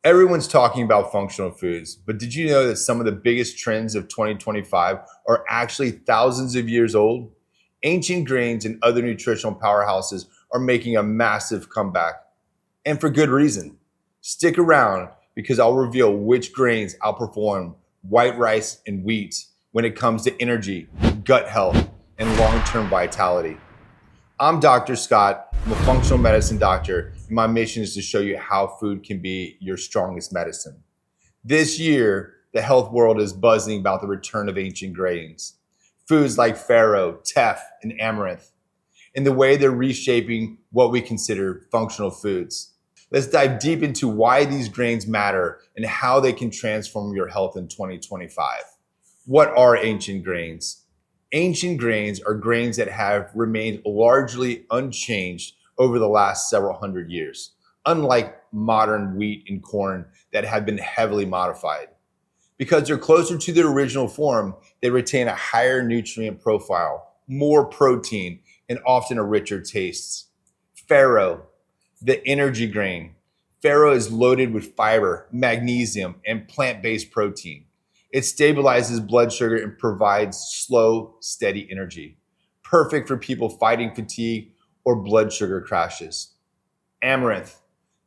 Everyone's talking about functional foods, but did you know that some of the biggest trends of 2025 are actually thousands of years old? Ancient grains and other nutritional powerhouses are making a massive comeback, and for good reason. Stick around because I'll reveal which grains outperform white rice and wheat when it comes to energy, gut health, and long-term vitality. I'm Dr. Scott. I'm a functional medicine doctor, and my mission is to show you how food can be your strongest medicine. This year, the health world is buzzing about the return of ancient grains. Foods like Pharaoh, Teff, and Amaranth, and the way they're reshaping what we consider functional foods. Let's dive deep into why these grains matter and how they can transform your health in 2025. What are ancient grains? Ancient grains are grains that have remained largely unchanged over the last several hundred years, unlike modern wheat and corn that have been heavily modified. Because they're closer to their original form, they retain a higher nutrient profile, more protein, and often a richer taste. Pharaoh, the energy grain. Pharaoh is loaded with fiber, magnesium, and plant-based protein. It stabilizes blood sugar and provides slow, steady energy. Perfect for people fighting fatigue or blood sugar crashes. Amaranth,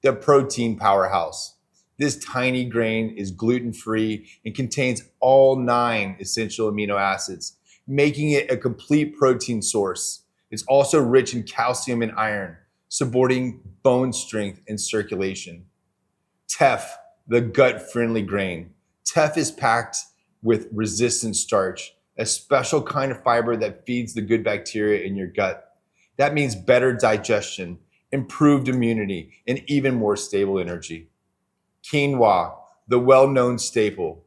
the protein powerhouse. This tiny grain is gluten-free and contains all 9 essential amino acids, making it a complete protein source. It's also rich in calcium and iron, supporting bone strength and circulation. Teff, the gut-friendly grain. Teff is packed with resistant starch, a special kind of fiber that feeds the good bacteria in your gut. That means better digestion, improved immunity, and even more stable energy. Quinoa, the well-known staple.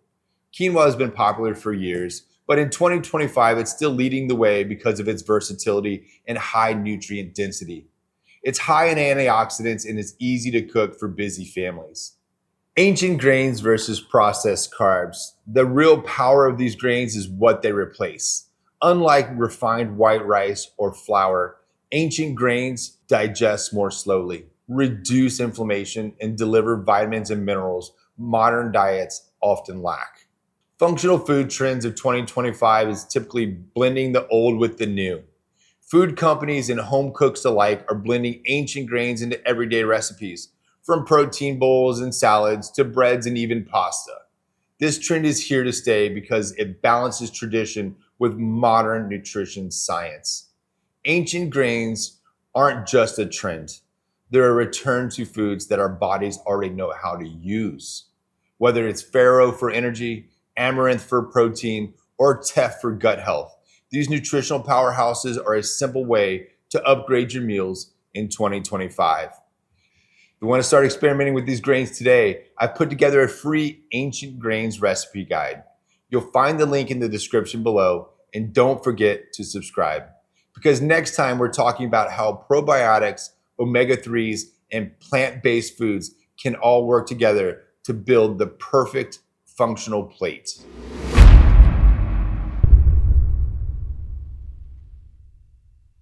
Quinoa has been popular for years, but in 2025, it's still leading the way because of its versatility and high nutrient density. It's high in antioxidants and is easy to cook for busy families. Ancient grains versus processed carbs. The real power of these grains is what they replace. Unlike refined white rice or flour, ancient grains digest more slowly, reduce inflammation, and deliver vitamins and minerals modern diets often lack. Functional food trends of 2025 is typically blending the old with the new. Food companies and home cooks alike are blending ancient grains into everyday recipes, from protein bowls and salads to breads and even pasta. This trend is here to stay because it balances tradition with modern nutrition science. Ancient grains aren't just a trend. They're a return to foods that our bodies already know how to use. Whether it's Pharaoh for energy, Amaranth for protein, or Teff for gut health, these nutritional powerhouses are a simple way to upgrade your meals in 2025. If you want to start experimenting with these grains today, I've put together a free ancient grains recipe guide. You'll find the link in the description below, and don't forget to subscribe. Because next time we're talking about how probiotics, omega-3s, and plant-based foods can all work together to build the perfect functional plate.